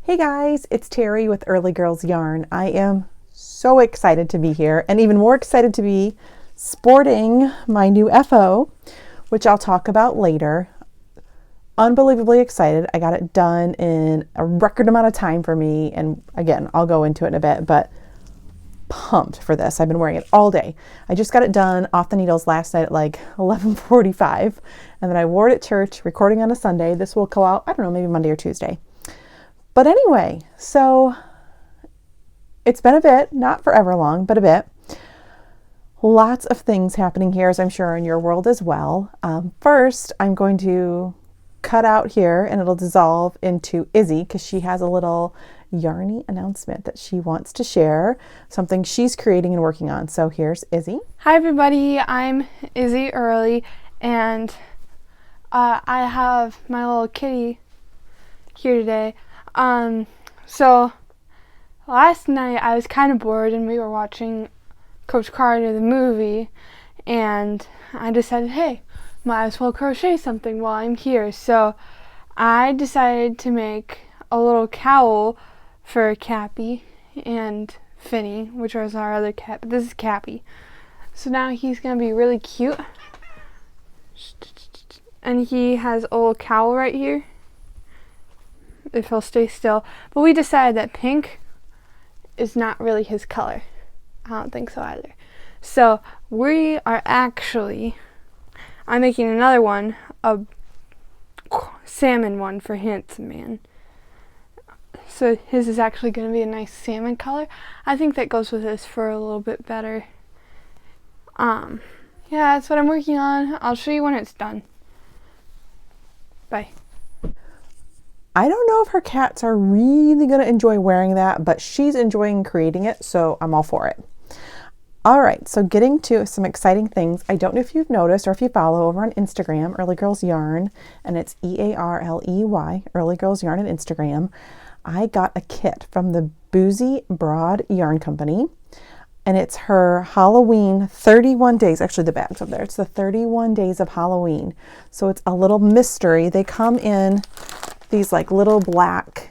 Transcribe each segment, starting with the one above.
Hey guys, it's Terry with Early Girls Yarn. I am so excited to be here and even more excited to be sporting my new FO, which I'll talk about later. Unbelievably excited. I got it done in a record amount of time for me, and again, I'll go into it in a bit, but pumped for this. I've been wearing it all day. I just got it done off the needles last night at like 11:45, and then I wore it at church, recording on a Sunday. This will go out, I don't know, maybe Monday or Tuesday. But anyway, so it's been a bit, not forever long, but a bit. Lots of things happening here, as I'm sure in your world as well. First, I'm going to cut out here and it'll dissolve into Izzy because she has a little yarny announcement that she wants to share, something she's creating and working on. So here's Izzy. Hi everybody, I'm Izzy Earley, and I have my little kitty here today. So last night I was kind of bored and we were watching Coach Carter the movie, and I decided, hey, might as well crochet something while I'm here. So I decided to make a little cowl for Cappy and Finny, which was our other cat, but this is Cappy. So now he's gonna be really cute, and he has a little cowl right here if he'll stay still. But we decided that pink is not really his color. I don't think so either. So we are actually, I'm making another one, a salmon one for Handsome Man. So his is actually going to be a nice salmon color. I think that goes with this for a little bit better. Yeah, that's what I'm working on. I'll show you when it's done. Bye. I don't know if her cats are really going to enjoy wearing that, but she's enjoying creating it, so I'm all for it. All right, so getting to some exciting things. I don't know if you've noticed or if you follow over on Instagram, Early Girls Yarn, and it's EARLEY, Early Girls Yarn on Instagram. I got a kit from the Boozy Broad Yarn Company, and it's her Halloween 31 days. Actually, the bag's up there. It's the 31 days of Halloween. So it's a little mystery. They come in these like little black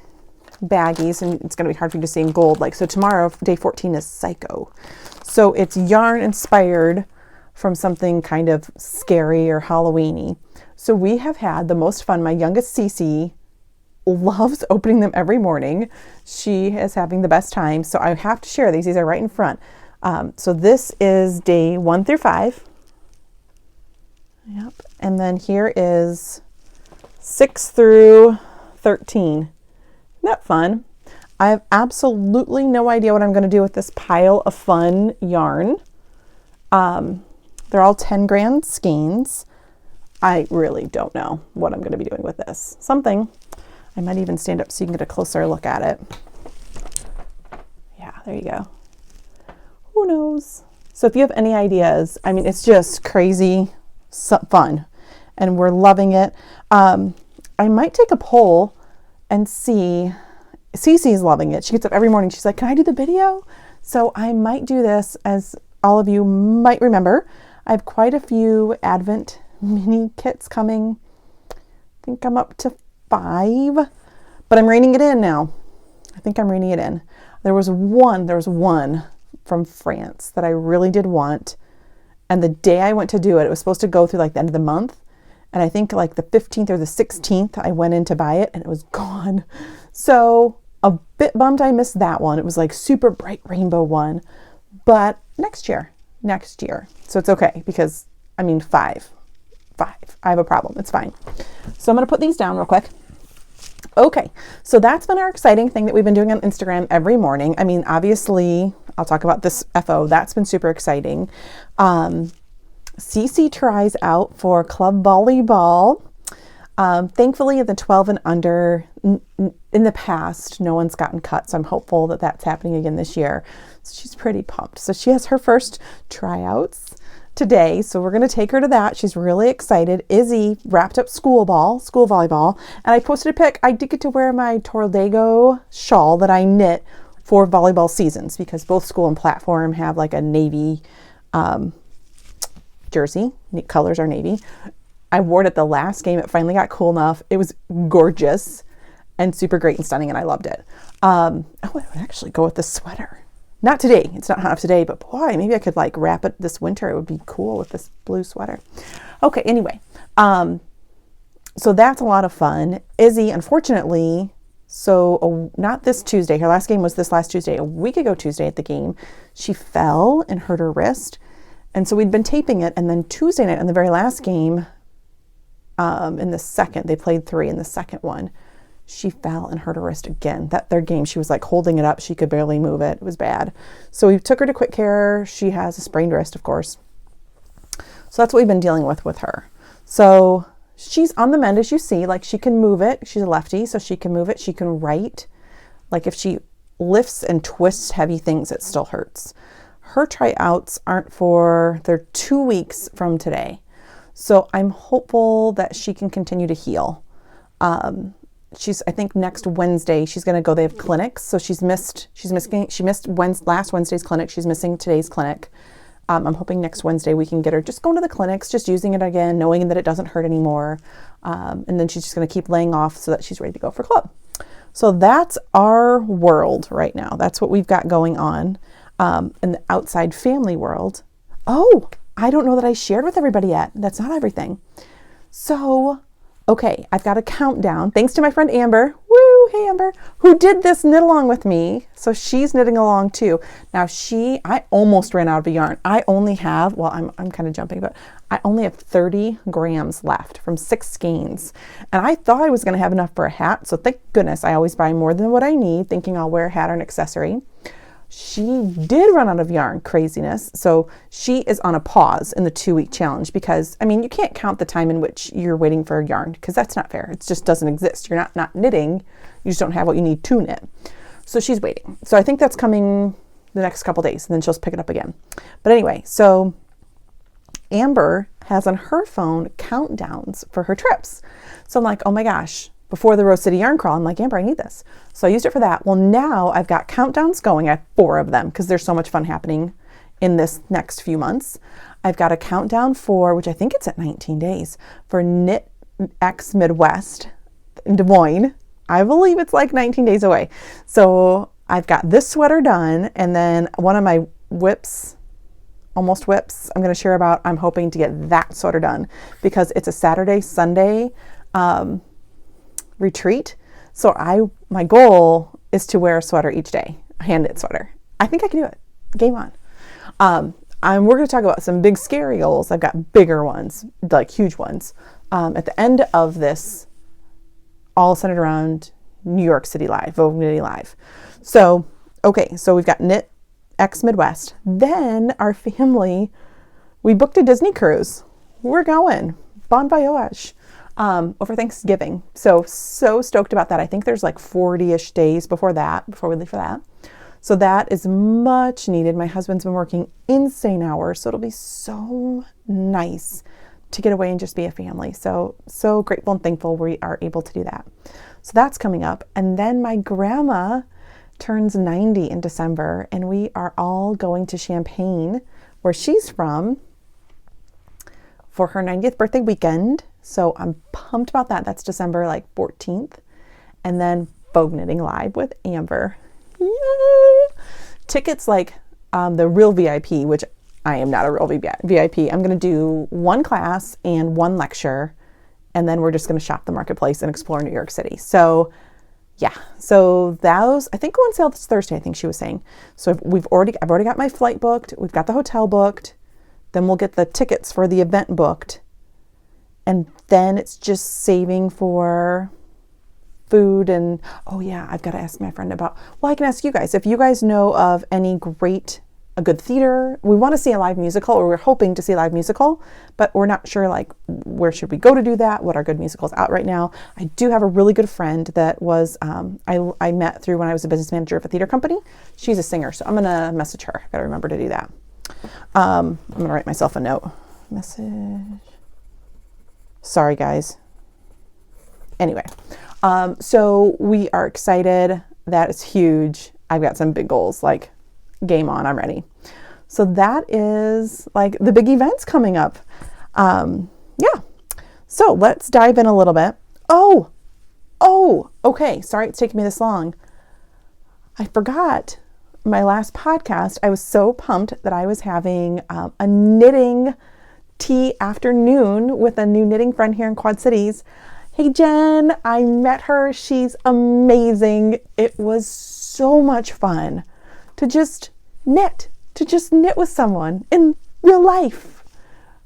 baggies, and it's going to be hard for you to see in gold. Like, so tomorrow, day 14 is Psycho. So it's yarn inspired from something kind of scary or Halloween-y. So we have had the most fun. My youngest Cece loves opening them every morning. She is having the best time. So I have to share these. These are right in front. So this is day 1 through 5. Yep. And then here is 6 through 13. Isn't that fun? I have absolutely no idea what I'm going to do with this pile of fun yarn. They're all 10 grand skeins. I really don't know what I'm going to be doing with this. Something. I might even stand up so you can get a closer look at it. Yeah, there you go. Who knows? So if you have any ideas, I mean, it's just crazy fun and we're loving it. I might take a poll and see. Cece's loving it. She gets up every morning. She's like, can I do the video? So I might do this. As all of you might remember, I have quite a few Advent mini kits coming. I think I'm up to 5, but I'm reining it in now. I think I'm reining it in. There was one from France that I really did want. And the day I went to do it, it was supposed to go through like the end of the month. And I think like the 15th or the 16th, I went in to buy it and it was gone. So a bit bummed I missed that one. It was like super bright rainbow one, but next year. So it's okay because I mean, 5, I have a problem. It's fine. So I'm going to put these down real quick. Okay. So that's been our exciting thing that we've been doing on Instagram every morning. I mean, obviously I'll talk about this FO. That's been super exciting. Cece tries out for club volleyball. Thankfully, in the 12 and under, in the past, no one's gotten cut, so I'm hopeful that that's happening again this year. So she's pretty pumped. So she has her first tryouts today, so we're going to take her to that. She's really excited. Izzy wrapped up school volleyball, and I posted a pic. I did get to wear my Torlego shawl that I knit for volleyball seasons because both school and platform have like a navy jersey. Colors are navy. I wore it at the last game. It finally got cool enough. It was gorgeous. and super great and stunning, and I loved it. I would actually go with this sweater. Not today. It's not hot enough today, but boy, maybe I could like wrap it this winter. It would be cool with this blue sweater. Okay, anyway. So that's a lot of fun. Izzy, unfortunately, not this Tuesday. Her last game was this last Tuesday. A week ago Tuesday at the game, she fell and hurt her wrist. And so we'd been taping it. And then Tuesday night in the very last game, in the second, they played 3 in the second one, she fell and hurt her wrist again. That third game, she was like holding it up. She could barely move it. It was bad. So we took her to quick care. She has a sprained wrist, of course. So that's what we've been dealing with her. So she's on the mend, as you see. Like, she can move it. She's a lefty, so she can move it. She can write. Like, if she lifts and twists heavy things, it still hurts. Her tryouts they're 2 weeks from today. So I'm hopeful that she can continue to heal. I think next Wednesday she's going to go. They have clinics, so she missed last Wednesday's clinic. She's missing today's clinic. I'm hoping next Wednesday we can get her just going to the clinics, just using it again, knowing that it doesn't hurt anymore. And then she's just going to keep laying off so that she's ready to go for club. So that's our world right now. That's what we've got going on in the outside family world. Oh, I don't know that I shared with everybody yet. That's not everything. So, okay, I've got a countdown. Thanks to my friend Amber. Woo, hey Amber, who did this knit along with me. So she's knitting along too. Now I almost ran out of yarn. I only have, I'm kind of jumping, but I only have 30 grams left from 6 skeins. And I thought I was going to have enough for a hat. So thank goodness I always buy more than what I need, thinking I'll wear a hat or an accessory. She did run out of yarn, craziness. So she is on a pause in the 2-week challenge because, you can't count the time in which you're waiting for yarn because that's not fair. It just doesn't exist. You're not knitting. You just don't have what you need to knit. So she's waiting. So I think that's coming the next couple days and then she'll pick it up again. But anyway, so Amber has on her phone countdowns for her trips. So I'm like, oh my gosh. Before the Rose City Yarn Crawl, I'm like, Amber, I need this. So I used it for that. Well, now I've got countdowns going. I have 4 of them because there's so much fun happening in this next few months. I've got a countdown for, which I think it's at 19 days, for Knit X Midwest in Des Moines. I believe it's like 19 days away. So I've got this sweater done. And then one of my almost whips, I'm going to share about, I'm hoping to get that sweater done because it's a Saturday, Sunday, retreat. So my goal is to wear a sweater each day, a hand knit sweater. I think I can do it. Game on. We're going to talk about some big scary goals. I've got bigger ones, like huge ones, at the end of this, all centered around New York City Live, Vogue Knitting Live. So, okay, so we've got Knit X Midwest. Then our family, we booked a Disney cruise. We're going. Bon voyage. Over Thanksgiving. So stoked about that. I think there's like 40-ish days before we leave for that. So that is much needed. My husband's been working insane hours, so it'll be so nice to get away and just be a family. So grateful and thankful we are able to do that. So that's coming up. And then my grandma turns 90 in December, and we are all going to Champaign, where she's from, for her 90th birthday weekend. So I'm pumped about that. That's December 14th. And then Vogue Knitting Live with Amber. Yay! Tickets the real VIP, which I am not a real VIP. I'm going to do 1 class and 1 lecture. And then we're just going to shop the marketplace and explore New York City. So yeah, so those, I think, go on sale this Thursday, I think she was saying. So I've already got my flight booked. We've got the hotel booked. Then we'll get the tickets for the event booked. And then it's just saving for food and, oh yeah, I've got to ask my friend about, I can ask you guys. If you guys know of any a good theater, we want to see a live musical, or we're hoping to see a live musical, but we're not sure where should we go to do that, what are good musicals out right now. I do have a really good friend that was, I met through when I was a business manager of a theater company. She's a singer, so I'm going to message her. I've got to remember to do that. I'm going to write myself a note. Message. Sorry, guys. Anyway, so we are excited. That is huge. I've got some big goals, game on, I'm ready. So that is the big events coming up. Yeah. So let's dive in a little bit. Oh, Oh, okay. Sorry it's taking me this long. I forgot my last podcast. I was so pumped that I was having a knitting tea afternoon with a new knitting friend here in Quad Cities. Hey, Jen, I met her. She's amazing. It was so much fun to just knit with someone in real life.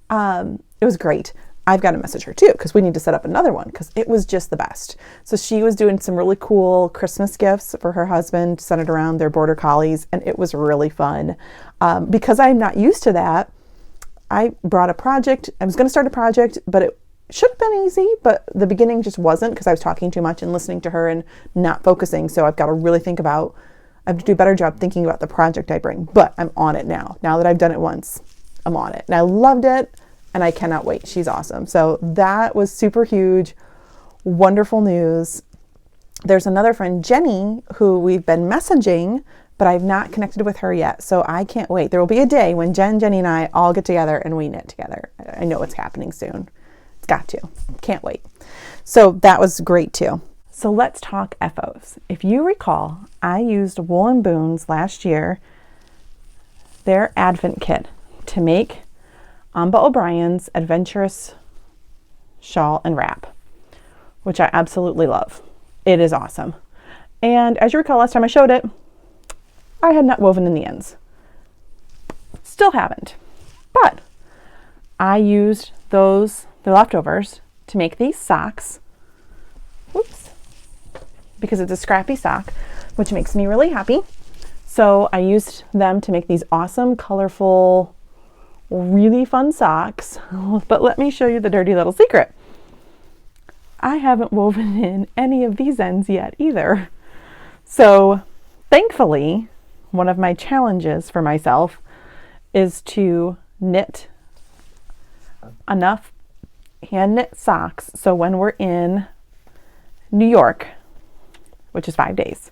It was great. I've got to message her too, because we need to set up another one, because it was just the best. So she was doing some really cool Christmas gifts for her husband, centered around their border collies, and it was really fun. Because I'm not used to that, I brought a project. I was going to start a project, but it should have been easy, but the beginning just wasn't, because I was talking too much and listening to her and not focusing. So I've got to really I have to do a better job thinking about the project I bring, but I'm on it now. Now that I've done it once, I'm on it. And I loved it, and I cannot wait. She's awesome. So that was super huge, wonderful news. There's another friend, Jenny, who we've been messaging, but I've not connected with her yet. So I can't wait. There will be a day when Jenny and I all get together and we knit together. I know it's happening soon. It's got to. Can't wait. So that was great too. So let's talk FOs. If you recall, I used Wool and Boons last year, their Advent kit, to make Amba O'Brien's Adventurous Shawl and Wrap, which I absolutely love. It is awesome. And as you recall, last time I showed it, I had not woven in the ends. Still haven't. But I used the leftovers, to make these socks. Whoops. Because it's a scrappy sock, which makes me really happy. So I used them to make these awesome, colorful, really fun socks. But let me show you the dirty little secret. I haven't woven in any of these ends yet either. So thankfully, one of my challenges for myself is to knit enough hand knit socks so when we're in New York, which is 5 days,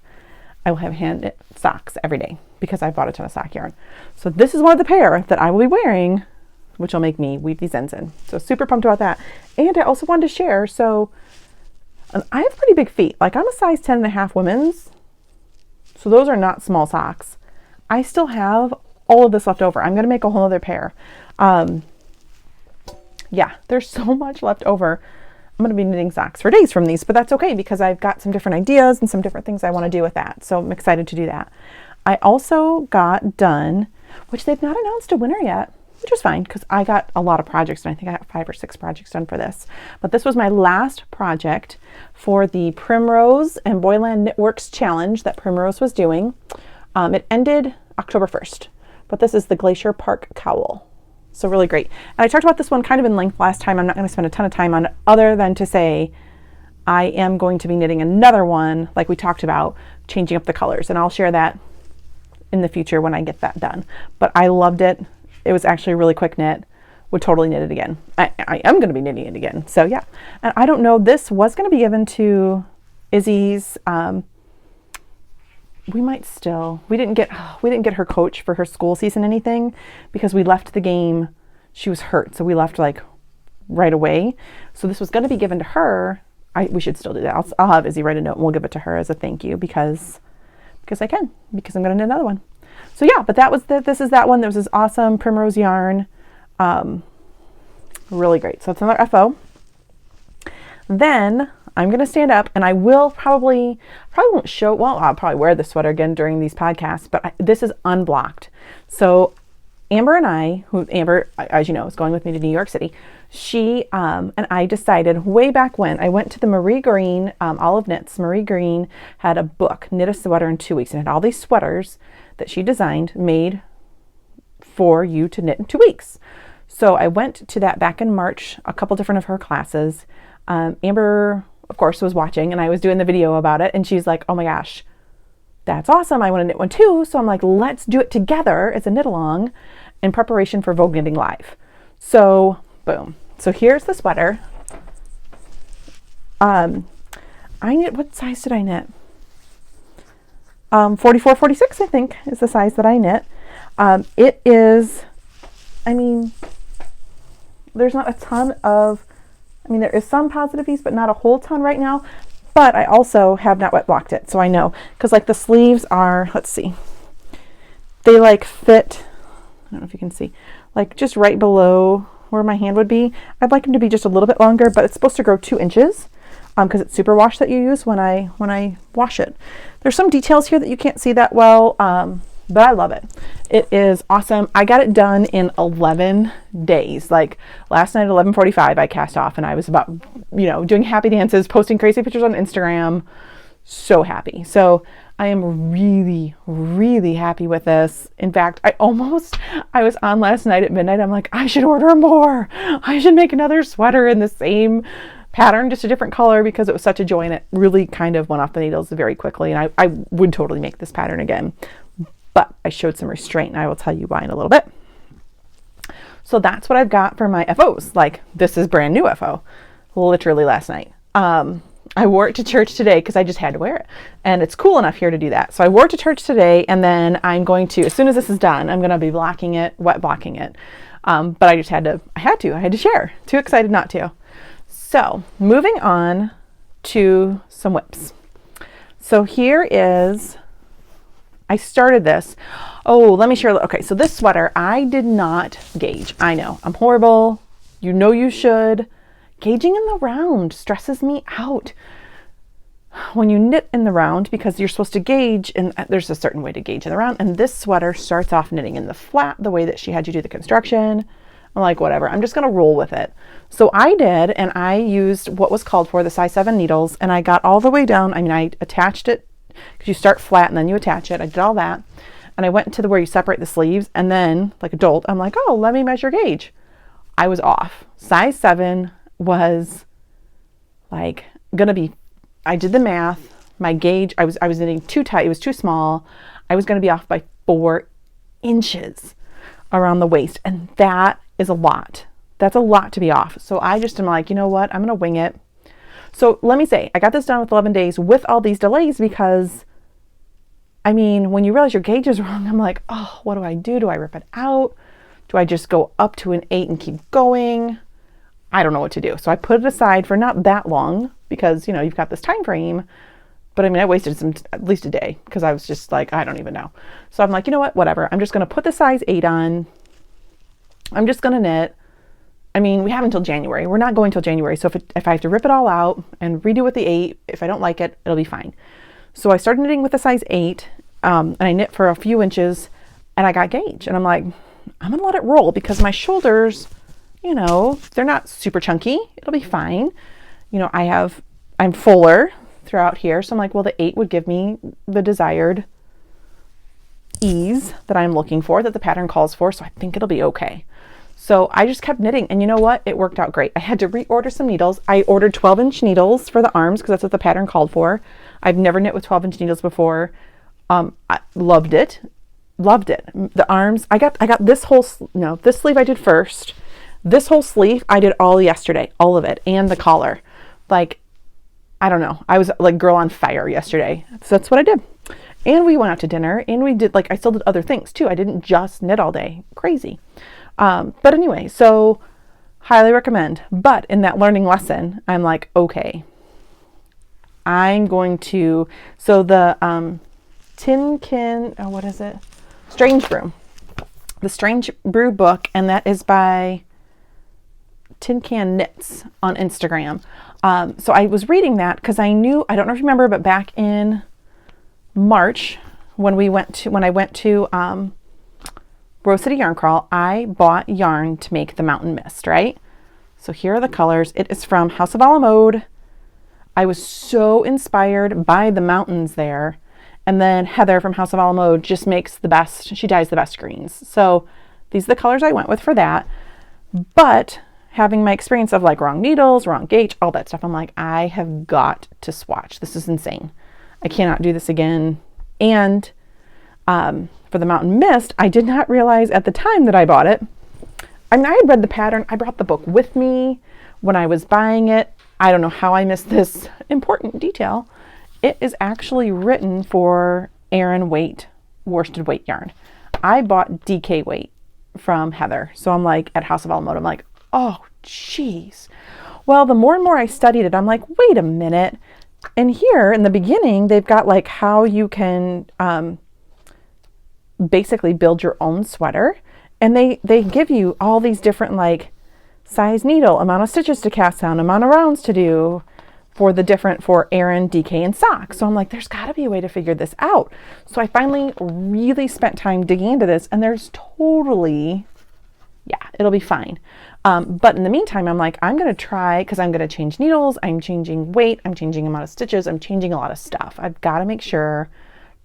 I will have hand knit socks every day because I bought a ton of sock yarn. So this is one of the pair that I will be wearing, which will make me weave these ends in. So super pumped about that. And I also wanted to share, so I have pretty big feet. Like, I'm a size 10.5 women's. So those are not small socks. I still have all of this left over. I'm going to make a whole other pair. Yeah, there's so much left over. I'm going to be knitting socks for days from these, but that's okay because I've got some different ideas and some different things I want to do with that. So I'm excited to do that. I also got done, which they've not announced a winner yet, which is fine because I got a lot of projects and I think I got 5 or 6 projects done for this. But this was my last project for the Primrose and Boyland Knitworks challenge that Primrose was doing. It ended October 1st, but this is the Glacier Park cowl. So really great. And I talked about this one kind of in length last time. I'm not going to spend a ton of time on it other than to say I am going to be knitting another one like we talked about, changing up the colors. And I'll share that in the future when I get that done. But I loved it. It was actually a really quick knit. Would totally knit it again. I am going to be knitting it again. So yeah. And I don't know, this was going to be given to Izzy's. We didn't get her coach for her school season anything because we left the game. She was hurt, so we left like right away. So this was going to be given to her. We should still do that. I'll have Izzy write a note and we'll give it to her as a thank you because I can, because I'm going to knit another one. So yeah, but this is that one. There was this awesome Primrose yarn. Really great. So it's another FO. Then I'm going to stand up and I will probably won't show, well, I'll probably wear the sweater again during these podcasts, but this is unblocked. So Amber and I, who Amber, as you know, is going with me to New York City. She and I decided way back when I went to the Marie Green, Olive Knits. Marie Green had a book, Knit a Sweater in 2 weeks, and had all these sweaters that she designed made for you to knit in 2 weeks. So I went to that back in March, a couple different of her classes. Amber, of course, was watching and I was doing the video about it and she's like, oh my gosh, that's awesome. I want to knit one too. So I'm like, let's do it together as a knit along in preparation for Vogue Knitting Live. So boom. So here's the sweater. I knit, what size did I knit? 44, 46, I think is the size that I knit. It is, I mean, there's not a ton of, there is some positive ease, but not a whole ton right now. but I also have not wet blocked it. So I know, because like the sleeves are, let's see, they like fit, I don't know if you can see, like just right below where my hand would be. I'd like them to be just a little bit longer, but it's supposed to grow 2 inches because it's superwash that you use when I wash it. There's some details here that you can't see that well, but I love it. It is awesome. I got it done in 11 days. Like last night at 11:45 I cast off, and I was about, doing happy dances, posting crazy pictures on Instagram. So happy. So I am really, really happy with this. In fact, I was on last night at midnight. I'm like, I should order more. I should make another sweater in the same pattern, just a different color, because it was such a joy, and it really kind of went off the needles very quickly. And I would totally make this pattern again, but I showed some restraint, and I will tell you why in a little bit. So that's what I've got for my FOs. Like, this is brand new FO, literally last night. I wore it to church today because I just had to wear it, and it's cool enough here to do that. So I wore it to church today, and then I'm going to, as soon as this is done, I'm going to be wet blocking it. But I just had to share. Too excited not to. So moving on to some whips. So here is, I started this. Oh, let me share. Okay, so this sweater, I did not gauge. I know, I'm horrible. You should. Gauging in the round stresses me out. When you knit in the round, because you're supposed to gauge, and there's a certain way to gauge in the round, and this sweater starts off knitting in the flat the way that she had you do the construction. I'm like, whatever, I'm just going to roll with it. So I did, and I used what was called for, the size 7 needles, and I got all the way down. I mean, I attached it, because you start flat and then you attach it. I did all that, and I went to where you separate the sleeves, and then, like a dolt, I'm like, oh, let me measure gauge. I was off. Size 7 was like gonna be, I did the math, my gauge, I was knitting too tight, it was too small. I was gonna be off by 4 inches around the waist, and that is a lot. That's a lot to be off. So I just am like, you know what, I'm gonna wing it. So let me say, I got this done with 11 days with all these delays, because I mean, when you realize your gauge is wrong, I'm like, oh, what do I do? Do I rip it out? Do I just go up to an 8 and keep going? I don't know what to do. So I put it aside for not that long, because, you've got this time frame. But I mean, I wasted at least a day, because I was just like, I don't even know. So I'm like, you know what, whatever. I'm just going to put the size 8 on. I'm just going to knit. I mean, we have until January. We're not going till January. So if I have to rip it all out and redo with the 8, if I don't like it, it'll be fine. So I started knitting with the size 8, and I knit for a few inches, and I got gauge. And I'm like, I'm going to let it roll, because my shoulders, they're not super chunky. It'll be fine. I'm fuller throughout here. So I'm like, well, the 8 would give me the desired ease that I'm looking for, that the pattern calls for. So I think it'll be okay. So I just kept knitting, and you know what? It worked out great. I had to reorder some needles. I ordered 12-inch needles for the arms, because that's what the pattern called for. I've never knit with 12-inch needles before. I loved it. The arms, I got this whole, this sleeve I did first. This whole sleeve I did all yesterday, all of it, and the collar. Like, I don't know. I was like girl on fire yesterday. So that's what I did. And we went out to dinner, and we did, I still did other things too. I didn't just knit all day. Crazy. But anyway, so highly recommend. But in that learning lesson, I'm like, okay, I'm going to, so the what is it? Strange Brew. The Strange Brew book, and that is by Tin Can Knits on Instagram. So I was reading that because I don't know if you remember, but back in March when I went to Rose City Yarn Crawl, I bought yarn to make the Mountain Mist, right? So here are the colors. It is from House of Alamode. I was so inspired by the mountains there. And then Heather from House of Alamode just makes the best, she dyes the best greens. So these are the colors I went with for that. But having my experience of wrong needles, wrong gauge, all that stuff, I'm like, I have got to swatch. This is insane. I cannot do this again. And for the Mountain Mist, I did not realize at the time that I bought it. I mean, I had read the pattern. I brought the book with me when I was buying it. I don't know how I missed this important detail. It is actually written for Aran weight, worsted weight yarn. I bought DK weight from Heather. So I'm like, at House of Alamode, I'm like, oh, geez. Well, the more and more I studied it, I'm like, wait a minute. And here in the beginning, they've got like how you can basically build your own sweater. And they give you all these different like size needle, amount of stitches to cast on, amount of rounds to do for the different, for Aaron, DK, and socks. So I'm like, there's got to be a way to figure this out. So I finally really spent time digging into this, and there's totally, yeah, it'll be fine. But in the meantime, I'm like, I'm going to try, because I'm going to change needles, I'm changing weight, I'm changing amount of stitches, I'm changing a lot of stuff. I've got to make sure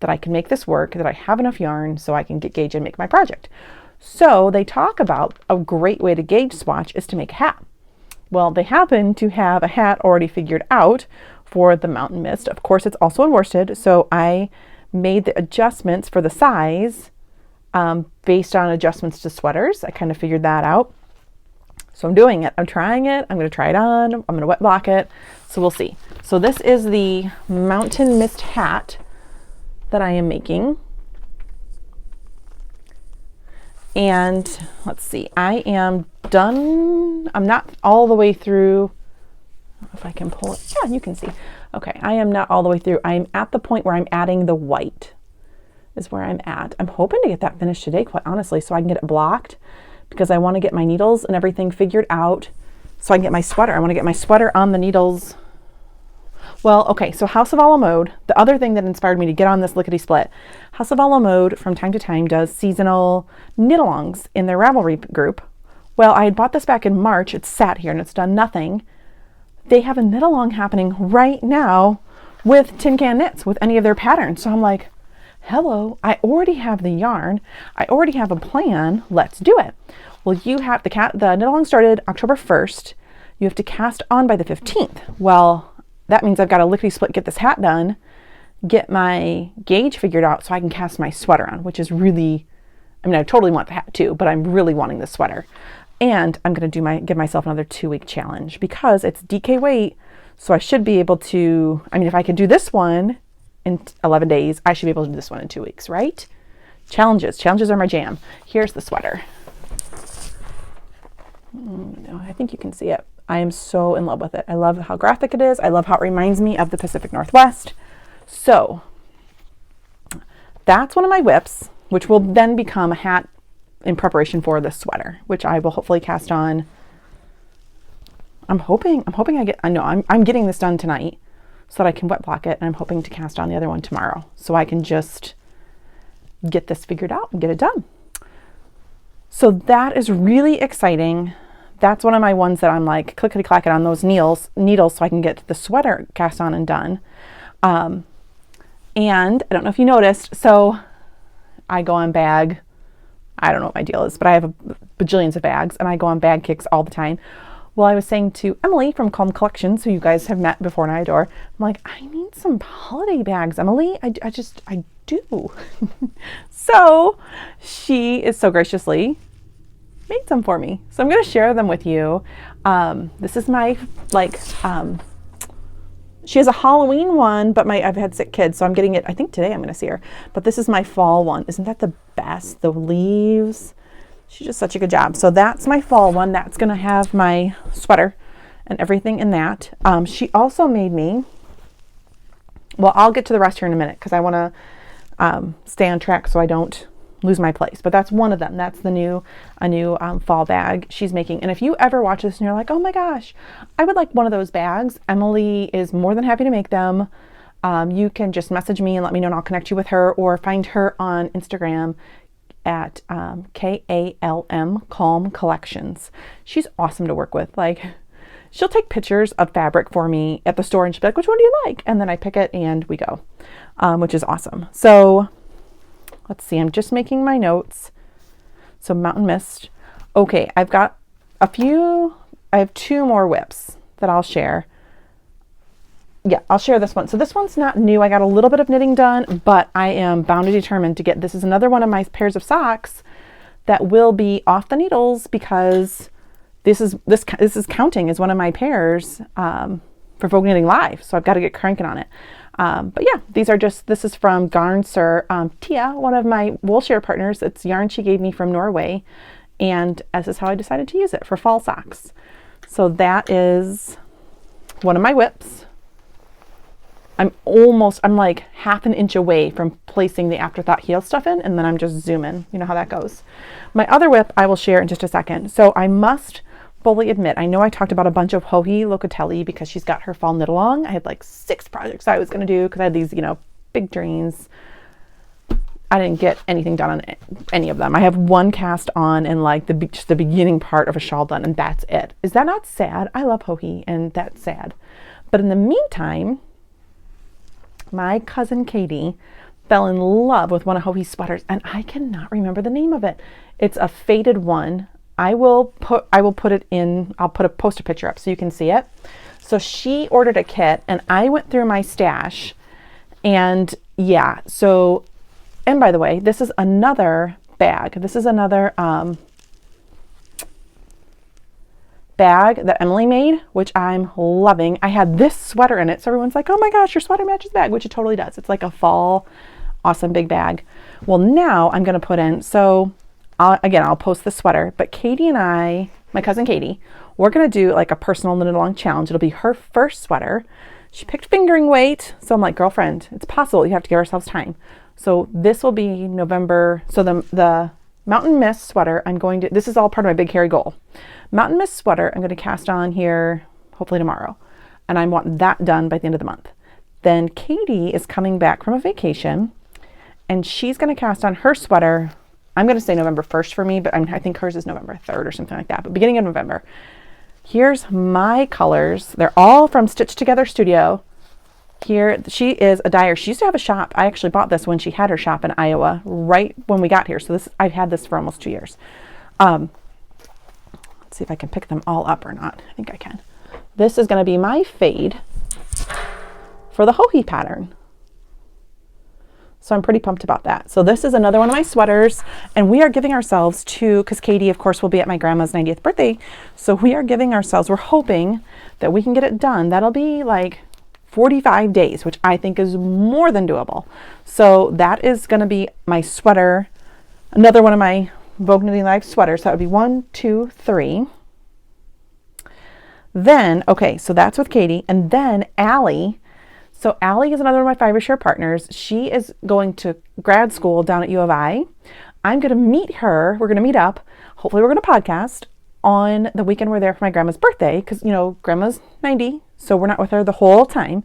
that I can make this work, that I have enough yarn so I can get gauge and make my project. So they talk about a great way to gauge swatch is to make a hat. Well, they happen to have a hat already figured out for the Mountain Mist. Of course, it's also in worsted, so I made the adjustments for the size based on adjustments to sweaters. I kind of figured that out. So I'm doing it. I'm trying it. I'm going to try it on. I'm going to wet block it. So we'll see. So this is the Mountain Mist hat that I am making. And let's see, I am done. I'm not all the way through. If I can pull it. Yeah, you can see. Okay, I am not all the way through. I'm at the point where I'm adding the white is where I'm at. I'm hoping to get that finished today, quite honestly, so I can get it blocked because I want to get my needles and everything figured out so I can get my sweater. I want to get my sweater on the needles. Well, okay, so House of a la Mode, the other thing that inspired me to get on this lickety split, House of a la Mode from time to time does seasonal knit-alongs in their Ravelry group. Well, I had bought this back in March. It's sat here and it's done nothing. They have a knit-along happening right now with Tin Can Knits with any of their patterns. So I'm like, hello, I already have the yarn. I already have a plan. Let's do it. Well, you have the knit-along started October 1st. You have to cast on by the 15th. Well, that means I've got to lickety split, get this hat done, get my gauge figured out so I can cast my sweater on, which is really, I mean, I totally want the hat too, but I'm really wanting the sweater. And I'm going to give myself another 2-week challenge because it's DK weight. So I should be able to, I mean, if I can do this one in 11 days, I should be able to do this one in 2 weeks, right? Challenges are my jam. Here's the sweater. I think you can see it. I am so in love with it. I love how graphic it is. I love how it reminds me of the Pacific Northwest. So that's one of my whips, which will then become a hat in preparation for this sweater, which I will hopefully cast on. I'm hoping I'm getting this done tonight so that I can wet block it, and I'm hoping to cast on the other one tomorrow so I can just get this figured out and get it done. So that is really exciting. That's one of my ones that I'm like clickety-clacking on those needles so I can get the sweater cast on and done. And I don't know if you noticed, so I go on bag. I don't know what my deal is, but I have bajillions of bags and I go on bag kicks all the time. Well, I was saying to Emily from Calm Collections, who you guys have met before and I adore, I'm like, I need some holiday bags, Emily. I do. So she is so graciously made some for me. So I'm going to share them with you. This is my, she has a Halloween one, but I've had sick kids, so I'm getting it. I think today I'm going to see her. But this is my fall one. Isn't that the best? The leaves. She does such a good job. So that's my fall one. That's going to have my sweater and everything in that. She also made me, well, I'll get to the rest here in a minute because I want to stay on track so I don't lose my place. But that's one of them. That's a new fall bag she's making. And if you ever watch this and you're like, oh my gosh, I would like one of those bags, Emily is more than happy to make them. You can just message me and let me know and I'll connect you with her, or find her on Instagram at KALM, Calm Collections. She's awesome to work with. Like, she'll take pictures of fabric for me at the store and she'll be like, which one do you like? And then I pick it and we go, which is awesome. So let's see, I'm just making my notes. So Mountain Mist. Okay, I've got I have 2 more whips that I'll share. Yeah, I'll share this one. So this one's not new. I got a little bit of knitting done, but I am bound and determined to get, this is another one of my pairs of socks that will be off the needles because this is counting as one of my pairs for Vogue Knitting Live. So I've got to get cranking on it. But yeah, this is from Garn Sir Tia, one of my wool share partners. It's yarn she gave me from Norway. And this is how I decided to use it for fall socks. So that is one of my whips. I'm like half an inch away from placing the Afterthought heel stuff in, and then I'm just zooming. You know how that goes. My other WIP I will share in just a second. So I must fully admit, I know I talked about a bunch of Joji Locatelli because she's got her fall knit along. I had like 6 projects I was going to do because I had these, big dreams. I didn't get anything done on any of them. I have one cast on and like just the beginning part of a shawl done, and that's it. Is that not sad? I love Joji, and that's sad. But in the meantime, my cousin Katie fell in love with one of Joji's sweaters, and I cannot remember the name of it. It's a faded one. I will put it in, post a picture up so you can see it. So she ordered a kit, and I went through my stash, and yeah, so, and by the way, this is another bag. This is another bag that Emily made, which I'm loving. I had this sweater in it, so everyone's like, oh my gosh, your sweater matches bag, which it totally does. It's like a fall, awesome big bag. Well, now I'm going to put in, so I'll post the sweater, but Katie and I, my cousin Katie, we're going to do like a personal knit along challenge. It'll be her first sweater. She picked fingering weight. So I'm like, girlfriend, it's possible. You have to give ourselves time. So this will be November. So the Mountain Mist sweater, this is all part of my big hairy goal. Mountain Mist sweater, I'm going to cast on here hopefully tomorrow. And I want that done by the end of the month. Then Katie is coming back from a vacation, and she's going to cast on her sweater. I'm going to say November 1st for me, but I think hers is November 3rd or something like that, but beginning of November. Here's my colors. They're all from Stitch Together Studio. Here, she is a dyer. She used to have a shop. I actually bought this when she had her shop in Iowa, right when we got here. So I've had this for almost 2 years. Let's see if I can pick them all up or not. I think I can. This is going to be my fade for the Joji pattern. So I'm pretty pumped about that. So this is another one of my sweaters, and we are giving ourselves because Katie, of course, will be at my grandma's 90th birthday. So we're hoping that we can get it done. That'll be like 45 days, which I think is more than doable. So that is going to be my sweater, another one of my Vogue Knitting Live sweaters. So that would be 1, 2, 3. Then, okay, so that's with Katie. And then Allie. So Allie is another one of my Fiber Share partners. She is going to grad school down at U of I. I'm going to meet her. We're going to meet up. Hopefully we're going to podcast on the weekend we're there for my grandma's birthday because, grandma's 90, so we're not with her the whole time.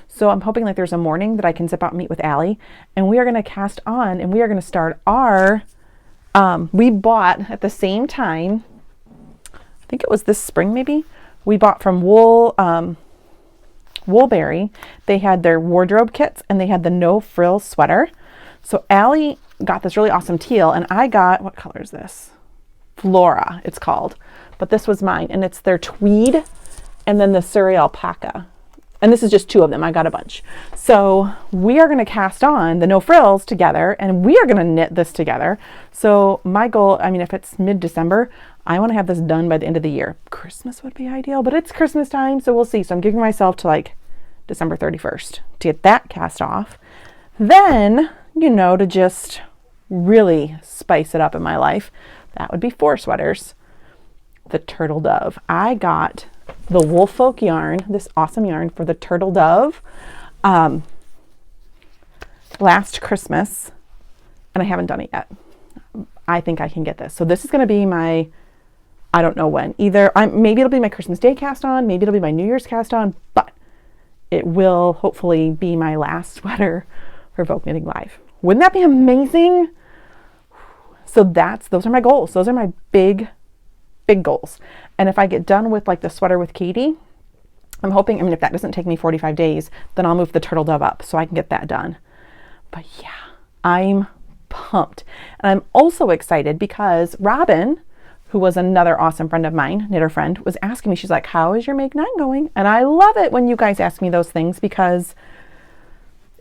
So I'm hoping like there's a morning that I can zip out and meet with Allie, and we are going to cast on, and we are going to start our, we bought at the same time, I think it was this spring maybe, we bought from Woolberry. They had their wardrobe kits, and they had the no frill sweater. So Allie got this really awesome teal, and I got, what color is this? Flora, it's called. But this was mine, and it's their tweed and then the Surrey alpaca. And this is just 2 of them. I got a bunch. So we are going to cast on the no frills together, and we are going to knit this together. So my goal, if it's mid-December, I want to have this done by the end of the year. Christmas would be ideal, but it's Christmas time, so we'll see. So I'm giving myself to like December 31st to get that cast off. Then, to just really spice it up in my life, that would be 4 sweaters. The Turtle Dove. I got the Woolfolk yarn, this awesome yarn for the Turtle Dove last Christmas, and I haven't done it yet. I think I can get this. So this is going to be my, I don't know when, maybe it'll be my Christmas Day cast on, maybe it'll be my New Year's cast on, but it will hopefully be my last sweater for Vogue Knitting Live. Wouldn't that be amazing? So those are my goals. Those are my big goals. And if I get done with like the sweater with Katie, I'm hoping, if that doesn't take me 45 days, then I'll move the Turtle Dove up so I can get that done. But yeah, I'm pumped. And I'm also excited because Robin, who was another awesome friend of mine, knitter friend, was asking me, she's like, how is your Make 9 going? And I love it when you guys ask me those things because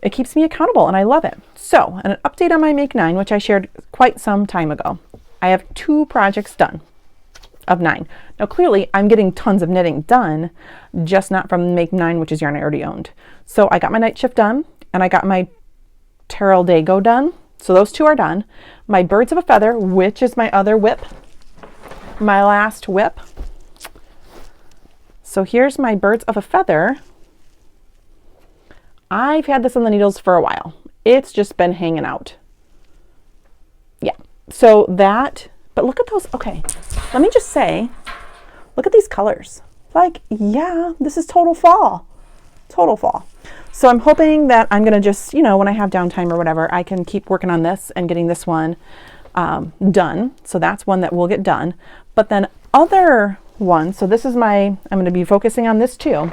it keeps me accountable and I love it. So an update on my Make 9, which I shared quite some time ago. I have 2 projects done of 9. Now clearly I'm getting tons of knitting done, just not from Make 9, which is yarn I already owned. So I got my Night Shift done, and I got my Terrell Dago done. So those 2 are done. My Birds of a Feather, which is my other WIP, my last WIP. So here's my Birds of a Feather. I've had this on the needles for a while. It's just been hanging out. Yeah. So that, but look at those. Okay. Let me just say, look at these colors. Like, yeah, this is total fall. Total fall. So I'm hoping that I'm going to just, when I have downtime or whatever, I can keep working on this and getting this one done. So that's one that will get done. But then other ones, so this is I'm going to be focusing on this too.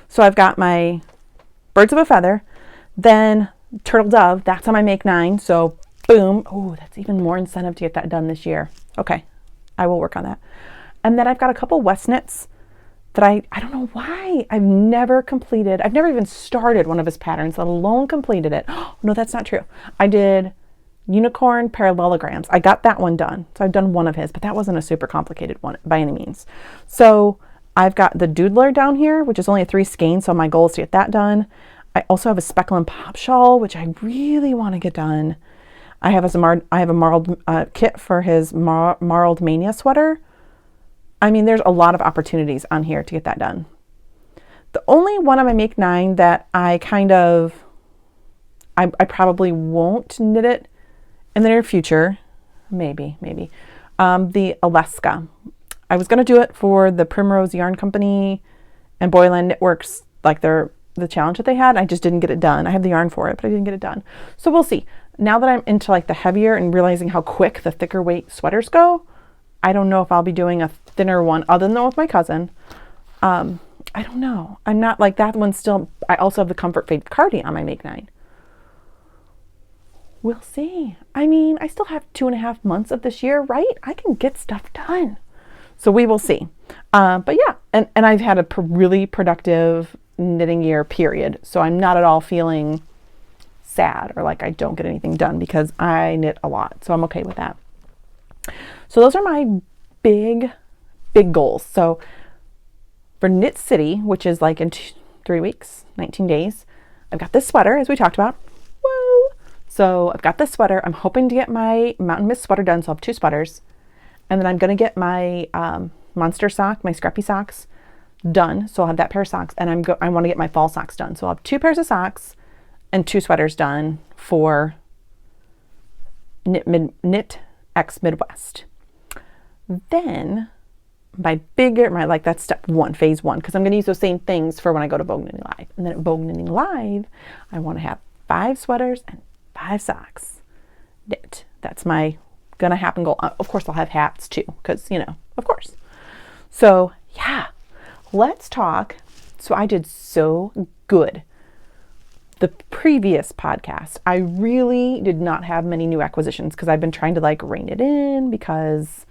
So I've got my Birds of a Feather, then Turtle Dove, that's on my Make 9. So boom. Oh, that's even more incentive to get that done this year. Okay. I will work on that. And then I've got a couple West knits that I don't know why I've never even started one of his patterns, let alone completed it. Oh, no, that's not true. I did unicorn parallelograms. I got that one done. So I've done one of his, but that wasn't a super complicated one by any means. So I've got the Doodler down here, which is only a 3 skein. So my goal is to get that done. I also have a Speckle and Pop shawl, which I really want to get done. I have a marled kit for his Marled Mania sweater. I mean, there's a lot of opportunities on here to get that done. The only one on my Make 9 that I probably won't knit it in the near future, maybe, the Alaska. I was going to do it for the Primrose Yarn Company and Boyland Knitworks, like the challenge that they had. I just didn't get it done. I have the yarn for it, but I didn't get it done. So we'll see. Now that I'm into like the heavier and realizing how quick the thicker weight sweaters go, I don't know if I'll be doing a thinner one other than with my cousin. I don't know. I'm not like that one still. I also have the Comfort Fade cardi on my Make 9. We'll see. I mean, I still have 2.5 months of this year, right? I can get stuff done. So we will see. But yeah, and I've had a really productive knitting year, period. So I'm not at all feeling sad or like I don't get anything done because I knit a lot. So I'm okay with that. So those are my big goals. So for Knit City, which is like in 3 weeks, 19 days, I've got this sweater, as we talked about. Woo! So I've got this sweater. I'm hoping to get my Mountain Mist sweater done. So I'll have 2 sweaters. And then I'm going to get my monster sock, my scrappy socks done. So I'll have that pair of socks. And I want to get my fall socks done. So I'll have 2 pairs of socks and 2 sweaters done for Knit X Midwest. Then that's step 1, phase 1, because I'm going to use those same things for when I go to Vogue Knitting Live. And then at Vogue Knitting Live, I want to have 5 sweaters and 5 socks knit. That's my gonna happen goal. Of course, I'll have hats too, because of course. So yeah, let's talk. So I did so good. The previous podcast, I really did not have many new acquisitions because I've been trying to like rein it in because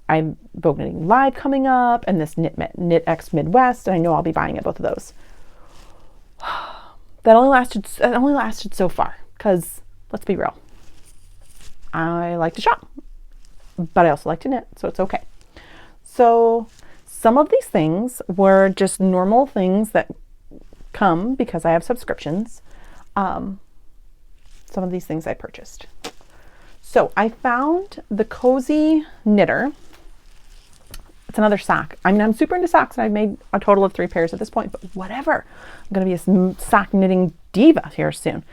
I'm Vogue Knitting Live coming up and this Knit X Midwest, and I know I'll be buying at both of those. That only lasted so far because let's be real. I like to shop, but I also like to knit, so it's okay. So some of these things were just normal things that come because I have subscriptions. Some of these things I purchased. So I found the Cozy Knitter. It's another sock. I mean, I'm super into socks and I've made a total of 3 pairs at this point, but whatever. I'm going to be a sock knitting diva here soon.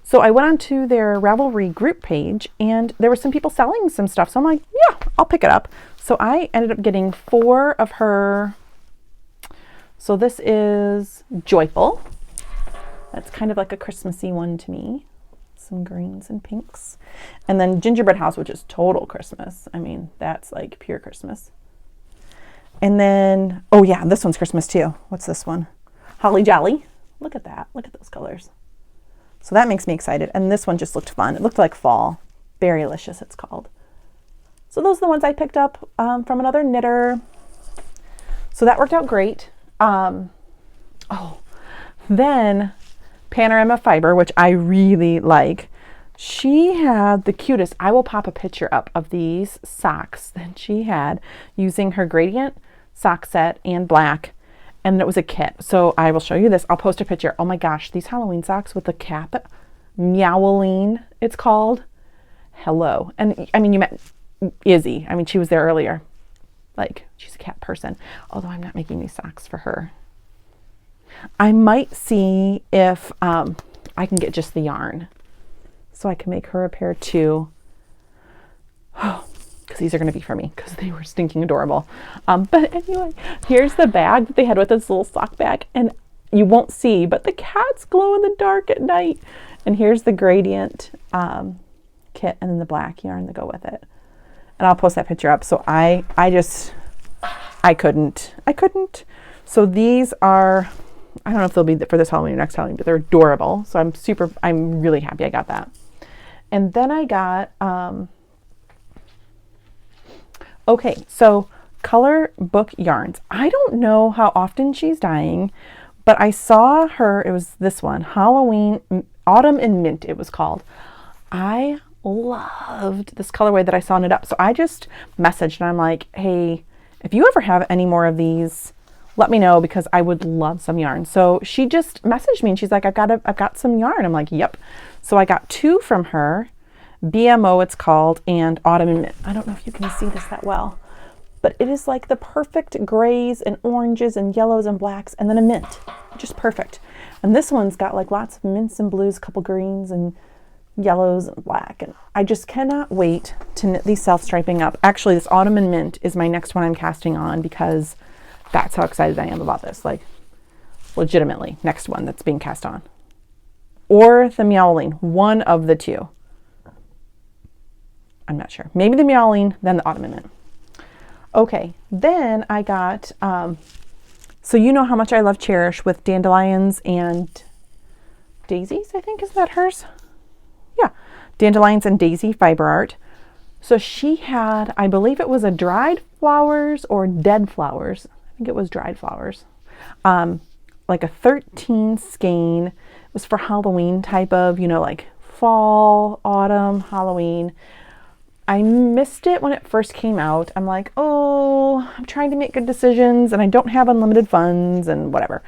So I went onto their Ravelry group page and there were some people selling some stuff. So I'm like, yeah, I'll pick it up. So I ended up getting 4 of her. So this is Joyful. That's kind of like a Christmassy one to me. Some greens and pinks. And then Gingerbread House, which is total Christmas. I mean, that's like pure Christmas. And then, oh yeah, this one's Christmas too. What's this one? Holly Jolly. Look at that. Look at those colors. So that makes me excited. And this one just looked fun. It looked like fall. Berrylicious, it's called. So those are the ones I picked up from another knitter. So that worked out great. Then Panorama Fiber, which I really like. She had the cutest, I will pop a picture up of these socks that she had using her gradient sock set and black. And it was a kit. So I will show you this. I'll post a picture. Oh my gosh, these Halloween socks with the cap. Meowline, it's called. Hello. And I mean, you met Izzy. I mean, she was there earlier. Like, she's a cat person. Although I'm not making these socks for her. I might see if I can get just the yarn so I can make her a pair too. Because these are going to be for me because they were stinking adorable. But anyway, here's the bag that they had with this little sock bag, and you won't see, but the cats glow in the dark at night. And here's the gradient kit and then the black yarn to go with it. And I'll post that picture up. So I couldn't. So these are, I don't know if they'll be for this Halloween or next Halloween, but they're adorable. So I'm really happy I got that. And then I got, okay, so color book yarns. I don't know how often she's dyeing, but I saw her, it was this one, Halloween, Autumn and Mint it was called. I loved this colorway that I saw knit up. So I just messaged and I'm like, hey, if you ever have any more of these, let me know because I would love some yarn. So she just messaged me and she's like, I've got some yarn. I'm like, yep. So I got 2 from her, BMO it's called, and Autumn and Mint. I don't know if you can see this that well, but it is like the perfect grays and oranges and yellows and blacks and then a mint, just perfect. And this one's got like lots of mints and blues, a couple greens and yellows and black. And I just cannot wait to knit these self-striping up. Actually, this Autumn and Mint is my next one I'm casting on because that's how excited I am about this. Like legitimately next one that's being cast on. Or the Meowling, one of the two. I'm not sure. Maybe the Meowling, then the Autumn and Mint. Okay, then I got, so you know how much I love Cherish with dandelions and daisies, I think. Is that hers? Yeah, dandelions and daisy fiber art. So she had, I believe it was a dried flowers or dead flowers. I think it was dried flowers. Like a 13 skein. It was for Halloween type of, you know, like fall, autumn, Halloween. I missed it when it first came out. I'm like, oh, I'm trying to make good decisions and I don't have unlimited funds and whatever.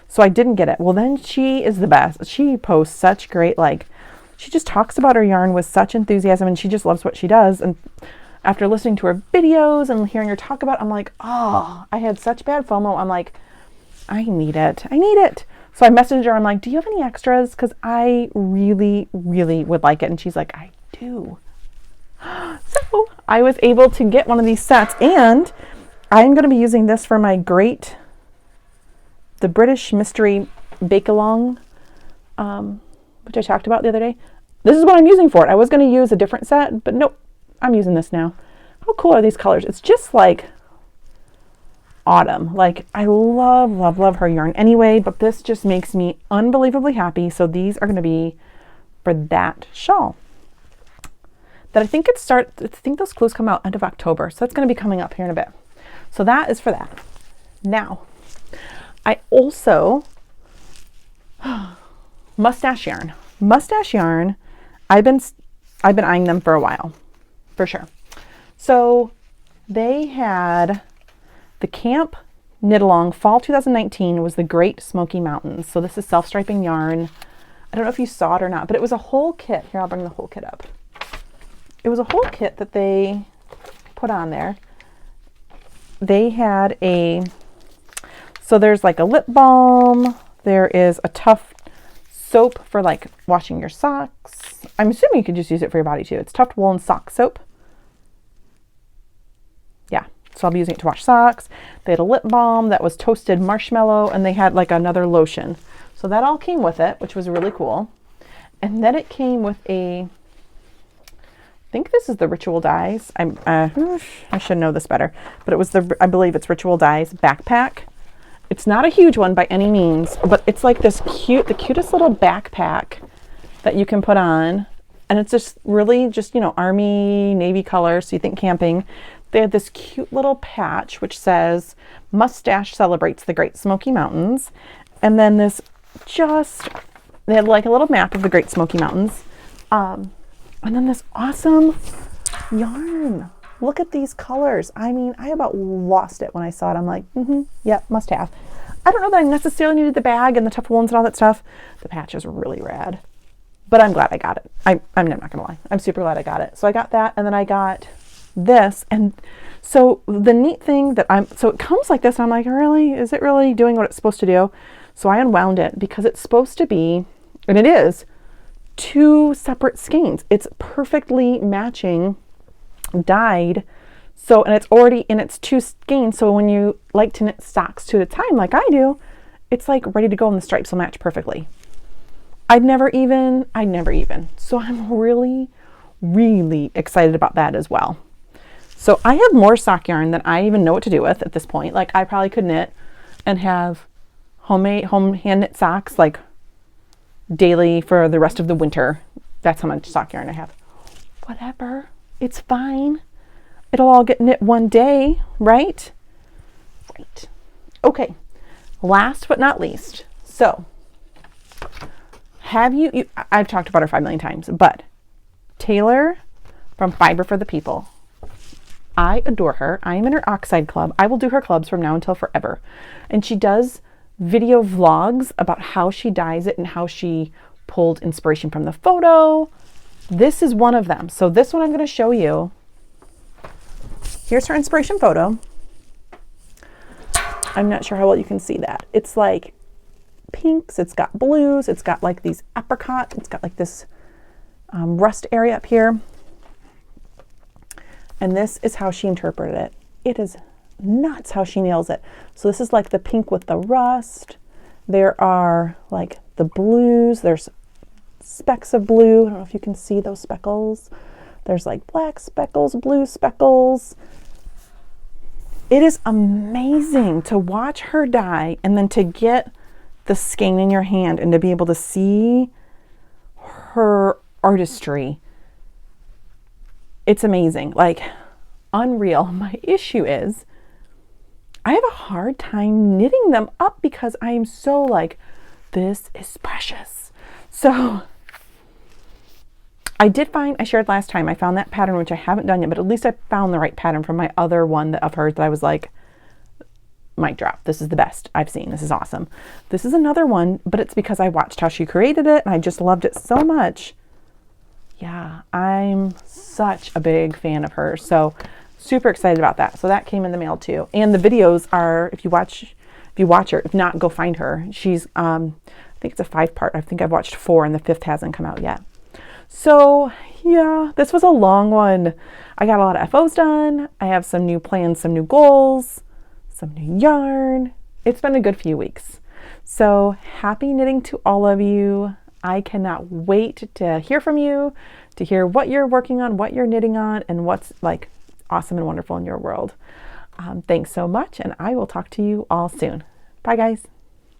So I didn't get it. Well, then she is the best. She posts such great, like, she just talks about her yarn with such enthusiasm and she just loves what she does. And after listening to her videos and hearing her talk about it, I'm like, oh, I had such bad FOMO. I'm like, I need it. I need it. So I messaged her. I'm like, do you have any extras? Because I really, really would like it. And she's like, I do. So I was able to get one of these sets, and I'm going to be using this for my the British Mystery Bake-Along, which I talked about the other day. This is what I'm using for it. I was going to use a different set, but nope, I'm using this now. How cool are these colors? It's just like autumn. Like, I love, love, love her yarn anyway, but this just makes me unbelievably happy. So these are going to be for that shawl. That I think those clues come out end of October. So that's going to be coming up here in a bit. So that is for that. Now, I also, mustache yarn. Mustache yarn, I've been eyeing them for a while, for sure. So they had the Camp Knit Along Fall 2019 was the Great Smoky Mountains. So this is self-striping yarn. I don't know if you saw it or not, but it was a whole kit. Here, I'll bring the whole kit up. It was a whole kit that they put on there. They had so there's like a lip balm. There is a tough soap for like washing your socks. I'm assuming you could just use it for your body too. It's Tuft Woolen Sock Soap. Yeah, so I'll be using it to wash socks. They had a lip balm that was toasted marshmallow, and they had like another lotion. So that all came with it, which was really cool. And then it came with I think this is the Ritual Dyes. I should know this better, but it was I believe it's Ritual Dyes backpack. It's not a huge one by any means, but it's like this the cutest little backpack that you can put on. And it's just really just, you know, Army, Navy colors. So you think camping. They had this cute little patch, which says Mustache Celebrates the Great Smoky Mountains. And then they had like a little map of the Great Smoky Mountains. And then this awesome yarn. Look at these colors. I mean, I about lost it when I saw it. I'm like, yeah, must have. I don't know that I necessarily needed the bag and the Tuft Woolens and all that stuff. The patch is really rad. But I'm glad I got it. I'm not going to lie. I'm super glad I got it. So I got that, and then I got this. And so the neat thing so it comes like this, and I'm like, really? Is it really doing what it's supposed to do? So I unwound it because it's supposed to be, and it is, 2 separate skeins. It's perfectly matching, dyed. So, and it's already in its 2 skeins. So when you like to knit socks 2 at a time, like I do, it's like ready to go and the stripes will match perfectly. I'd never even. So I'm really, really excited about that as well. So I have more sock yarn than I even know what to do with at this point. Like I probably could knit and have home hand knit socks like daily for the rest of the winter. That's how much sock yarn I have. Whatever, it's fine. It'll all get knit one day, right? Right. Okay, last but not least. So have you I've talked about her 5 million times, but Taylor from Fiber for the People. I adore her. I am in her Oxide Club. I will do her clubs from now until forever. And she does video vlogs about how she dyes it and how she pulled inspiration from the photo. This is one of them. So this one I'm going to show you. Here's her inspiration photo. I'm not sure how well you can see that. It's like pinks, it's got blues, it's got like these apricot, it's got like this rust area up here. And this is how she interpreted it. It is nuts how she nails it. So this is like the pink with the rust. There are like the blues. There's specks of blue. I don't know if you can see those speckles. There's like black speckles, blue speckles. It is amazing to watch her dye and then to get the skein in your hand and to be able to see her artistry. It's amazing, like unreal. My issue is I have a hard time knitting them up because I am so like, this is precious. So I shared last time, I found that pattern, which I haven't done yet, but at least I found the right pattern from my other one of hers that I was like, mic drop, this is the best I've seen. This is awesome. This is another one, but it's because I watched how she created it and I just loved it so much. Yeah, I'm such a big fan of hers. So super excited about that. So that came in the mail too. And the videos are, if you watch her, if not, go find her. She's, I think it's a 5-part. I think I've watched 4 and the 5th hasn't come out yet. So yeah, this was a long one. I got a lot of FOs done. I have some new plans, some new goals, some new yarn. It's been a good few weeks. So happy knitting to all of you. I cannot wait to hear from you, to hear what you're working on, what you're knitting on, and what's like awesome and wonderful in your world. Thanks so much, and I will talk to you all soon. Bye, guys.